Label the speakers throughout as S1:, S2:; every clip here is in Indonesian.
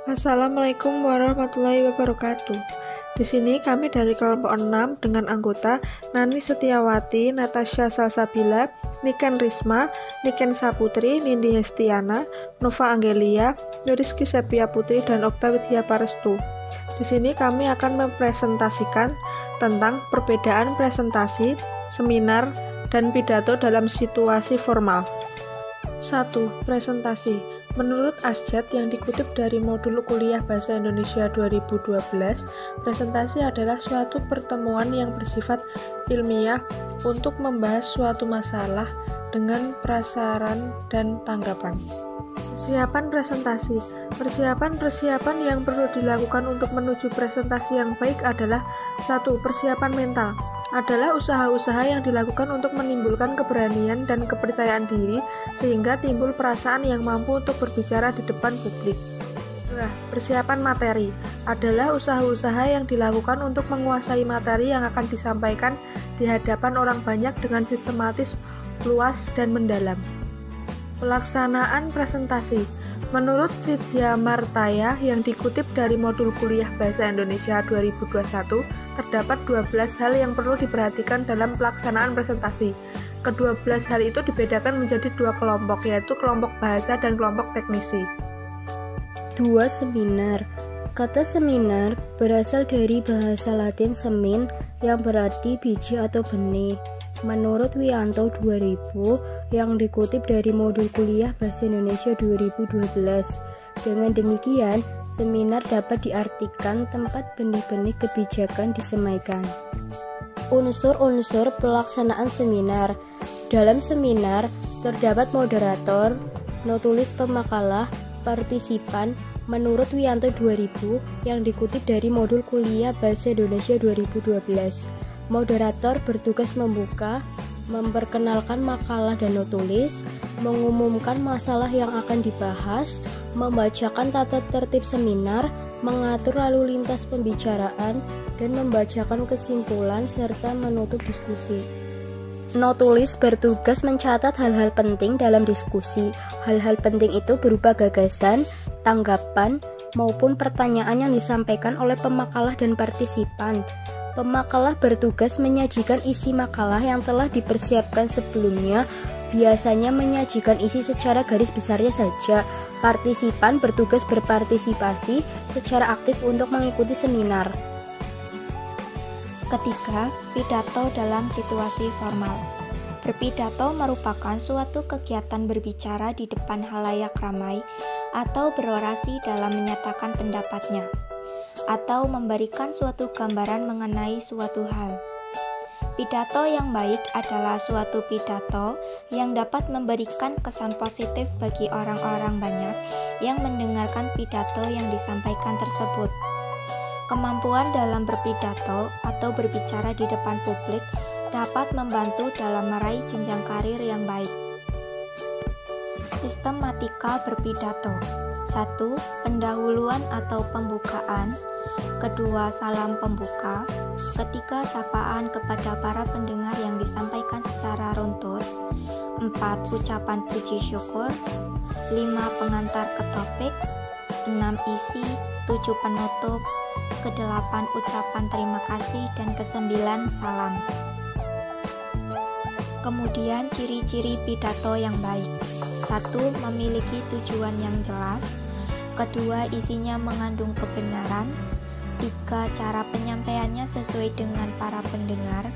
S1: Assalamualaikum warahmatullahi wabarakatuh. Di sini kami dari kelompok 6 dengan anggota Nani Setiawati, Natasha Salsabila, Niken Risma, Niken Saputri, Nindi Hestiana, Nova Anggelia, Yuriski Sepia Putri, dan Okta Widya Parestu. Di sini kami akan mempresentasikan tentang perbedaan presentasi, seminar, dan pidato dalam situasi formal. 1. Presentasi. Menurut Asjad yang dikutip dari modul kuliah Bahasa Indonesia 2012, presentasi adalah suatu pertemuan yang bersifat ilmiah untuk membahas suatu masalah dengan prasaran dan tanggapan. Persiapan presentasi. Persiapan yang perlu dilakukan untuk menuju presentasi yang baik adalah 1. Persiapan mental adalah usaha-usaha yang dilakukan untuk menimbulkan keberanian dan kepercayaan diri sehingga timbul perasaan yang mampu untuk berbicara di depan publik. 2. Persiapan materi adalah usaha-usaha yang dilakukan untuk menguasai materi yang akan disampaikan di hadapan orang banyak dengan sistematis, luas, dan mendalam. Pelaksanaan presentasi. Menurut Vidya Martaya yang dikutip dari modul kuliah Bahasa Indonesia 2021, terdapat 12 hal yang perlu diperhatikan dalam pelaksanaan presentasi. Ke-12 hal itu dibedakan menjadi 2 kelompok, yaitu kelompok bahasa dan kelompok teknisi.
S2: 2. Seminar. Kata seminar berasal dari bahasa Latin semin yang berarti biji atau benih. Menurut Wianto 2000 yang dikutip dari modul kuliah Bahasa Indonesia 2012. Dengan demikian, seminar dapat diartikan tempat benih-benih kebijakan disemaikan. Unsur-unsur pelaksanaan seminar. Dalam seminar terdapat moderator, notulis pemakalah, partisipan. Menurut Wianto 2000 yang dikutip dari modul kuliah Bahasa Indonesia 2012. Moderator bertugas membuka, memperkenalkan makalah dan notulis, mengumumkan masalah yang akan dibahas, membacakan tata tertib seminar, mengatur lalu lintas pembicaraan, dan membacakan kesimpulan serta menutup diskusi. Notulis bertugas mencatat hal-hal penting dalam diskusi. Hal-hal penting itu berupa gagasan, tanggapan, maupun pertanyaan yang disampaikan oleh pemakalah dan partisipan. Pemakalah bertugas menyajikan isi makalah yang telah dipersiapkan sebelumnya, biasanya menyajikan isi secara garis besarnya saja. Partisipan bertugas berpartisipasi secara aktif untuk mengikuti seminar.
S3: Ketiga, pidato dalam situasi formal. Berpidato merupakan suatu kegiatan berbicara di depan halayak ramai atau berorasi dalam menyatakan pendapatnya atau memberikan suatu gambaran mengenai suatu hal. Pidato yang baik adalah suatu pidato yang dapat memberikan kesan positif bagi orang-orang banyak yang mendengarkan pidato yang disampaikan tersebut. Kemampuan dalam berpidato atau berbicara di depan publik dapat membantu dalam meraih jenjang karir yang baik. Sistematika berpidato. 1. Pendahuluan atau pembukaan. 2. Salam pembuka. 3. Sapaan kepada para pendengar yang disampaikan secara runtut. 4. Ucapan puji syukur. 5. Pengantar ke topik. 6. Isi. 7. Penutup. 8. Ucapan terima kasih. Dan 9. Salam. Kemudian ciri-ciri pidato yang baik. 1. Memiliki tujuan yang jelas. 2. Isinya mengandung kebenaran. 3. Cara penyampaiannya sesuai dengan para pendengar.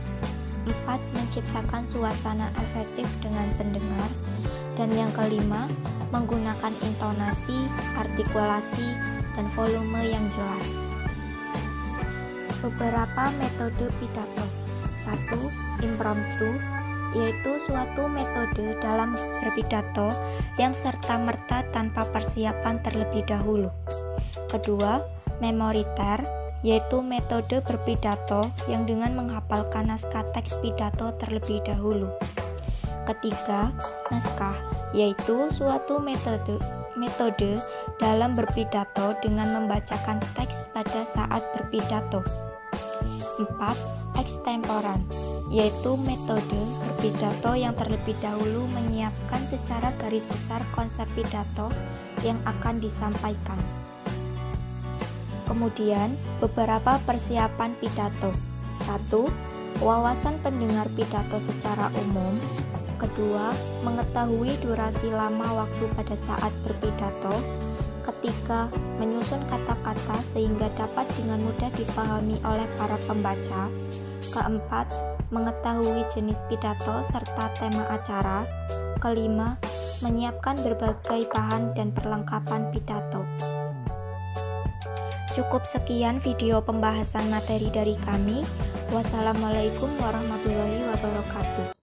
S3: 4. Menciptakan suasana efektif dengan pendengar. Dan yang kelima, menggunakan intonasi, artikulasi, dan volume yang jelas. Beberapa metode pidato. 1. Impromptu, yaitu suatu metode dalam berpidato yang serta-merta tanpa persiapan terlebih dahulu. 2. Memoriter, yaitu metode berpidato yang dengan menghafalkan naskah teks pidato terlebih dahulu. 3. Naskah, yaitu suatu metode dalam berpidato dengan membacakan teks pada saat berpidato. 4. Extemporan, yaitu metode berpidato yang terlebih dahulu menyiapkan secara garis besar konsep pidato yang akan disampaikan. Kemudian, beberapa persiapan pidato. 1. Wawasan pendengar pidato secara umum. Kedua, mengetahui durasi lama waktu pada saat berpidato. Ketiga, menyusun kata-kata sehingga dapat dengan mudah dipahami oleh para pembaca. Keempat, mengetahui jenis pidato serta tema acara. Kelima, menyiapkan berbagai bahan dan perlengkapan pidato. Cukup sekian video pembahasan materi dari kami. Wassalamualaikum warahmatullahi wabarakatuh.